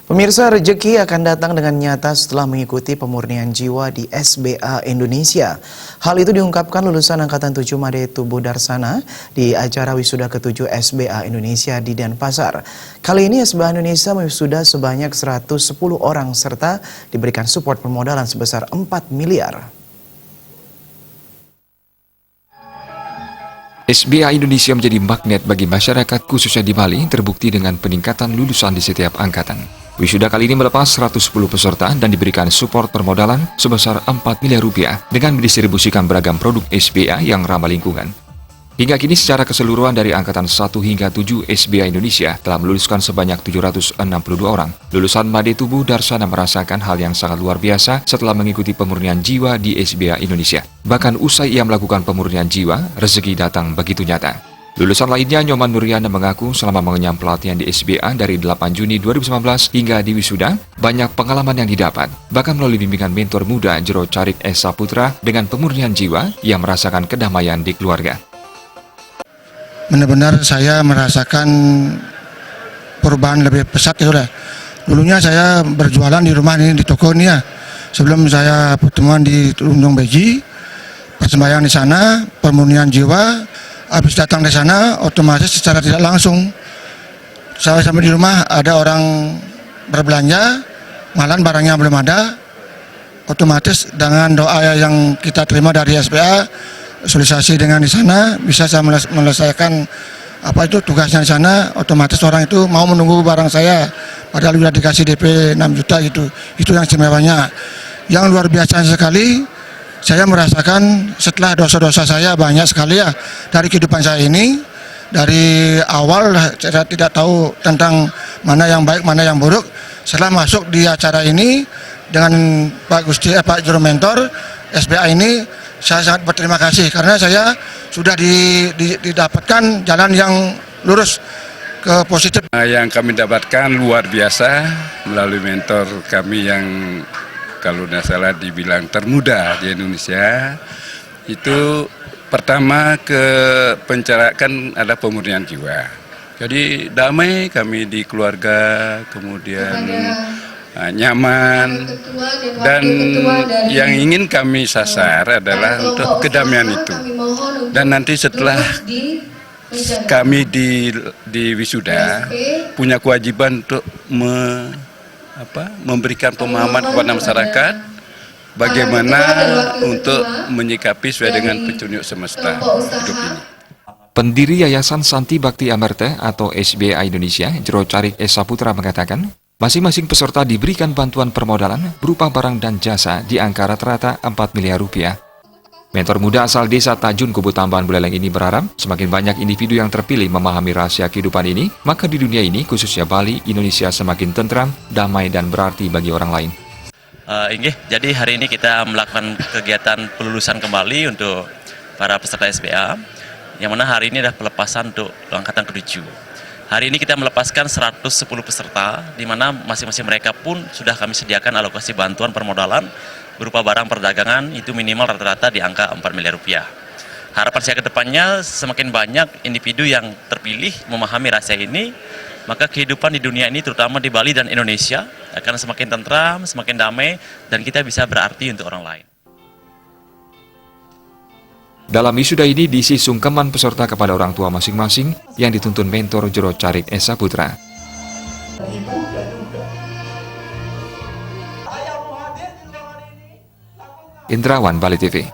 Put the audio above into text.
Pemirsa, rezeki akan datang dengan nyata setelah mengikuti pemurnian jiwa di SBA Indonesia. Hal itu diungkapkan lulusan Angkatan 7 Made Tubuh Darsana di acara wisuda ke-7 SBA Indonesia di Denpasar. Kali ini SBA Indonesia mewisuda sebanyak 110 orang serta diberikan support permodalan sebesar 4 miliar. SBA Indonesia menjadi magnet bagi masyarakat khususnya di Bali, terbukti dengan peningkatan lulusan di setiap angkatan. Wisuda kali ini melepas 110 peserta dan diberikan support permodalan sebesar 4 miliar rupiah dengan mendistribusikan beragam produk SBA yang ramah lingkungan. Hingga kini secara keseluruhan dari angkatan 1 hingga 7 SBA Indonesia telah meluluskan sebanyak 762 orang. Lulusan Made Tubuh Darsana merasakan hal yang sangat luar biasa setelah mengikuti pemurnian jiwa di SBA Indonesia. Bahkan usai ia melakukan pemurnian jiwa, rezeki datang begitu nyata. Lulusan lainnya, Nyoman Nuriana, mengaku selama mengenyam pelatihan di SBA dari 8 Juni 2019 hingga di wisuda, banyak pengalaman yang didapat. Bahkan melalui bimbingan mentor muda Jero Carik Esa Putra dengan pemurnian jiwa, ia merasakan kedamaian di keluarga. Benar-benar saya merasakan perubahan lebih pesat ya sudah. Dulunya saya berjualan di rumah ini, di toko ini ya. Sebelum saya pertemuan di Undung Beji, persembahyang di sana, pemurnian jiwa, habis datang di sana, otomatis secara tidak langsung saya sampai di rumah ada orang berbelanja, malah barangnya belum ada, otomatis dengan doa yang kita terima dari SBA, sosialisasi dengan di sana, bisa saya menyelesaikan tugasnya di sana, otomatis orang itu mau menunggu barang saya, padahal sudah dikasih DP 6 juta gitu. Itu yang istimewanya. Yang luar biasa sekali, saya merasakan setelah dosa-dosa saya banyak sekali ya dari kehidupan saya ini. Dari awal saya tidak tahu tentang mana yang baik, mana yang buruk. Setelah masuk di acara ini dengan Pak Jero Mentor SBA ini, saya sangat berterima kasih karena saya sudah didapatkan jalan yang lurus ke positif. Yang kami dapatkan luar biasa melalui mentor kami yang kalau tidak salah dibilang termuda di Indonesia. Itu pertama pencerakan ada pemurnian jiwa. Jadi damai kami di keluarga, kemudian nyaman, dan yang ingin kami sasar adalah untuk kedamaian itu. Dan nanti setelah kami di wisuda punya kewajiban untuk memberikan pemahaman kepada masyarakat bagaimana untuk menyikapi sesuai dengan petunjuk semesta hidup ini. Pendiri Yayasan Santi Bakti Amarta atau SBA Indonesia, Jero Carik Esa Putra, mengatakan masing-masing peserta diberikan bantuan permodalan berupa barang dan jasa di angka rata-rata 4 miliar rupiah. Mentor muda asal desa Tajun, Kubu Tambahan Buleleng ini berharap semakin banyak individu yang terpilih memahami rahasia kehidupan ini, maka di dunia ini, khususnya Bali, Indonesia semakin tentram, damai, dan berarti bagi orang lain. Jadi hari ini kita melakukan kegiatan pelulusan kembali untuk para peserta SBA, yang mana hari ini adalah pelepasan untuk angkatan ke-7. Hari ini kita melepaskan 110 peserta, di mana masing-masing mereka pun sudah kami sediakan alokasi bantuan permodalan berupa barang perdagangan itu minimal rata-rata di angka 4 miliar rupiah. Harapan saya ke depannya semakin banyak individu yang terpilih memahami rahasia ini, maka kehidupan di dunia ini terutama di Bali dan Indonesia akan semakin tentram, semakin damai, dan kita bisa berarti untuk orang lain. Dalam wisuda ini diisi sungkeman peserta kepada orang tua masing-masing yang dituntun mentor Jero Carik Esa Putra. Indrawan, Bali TV.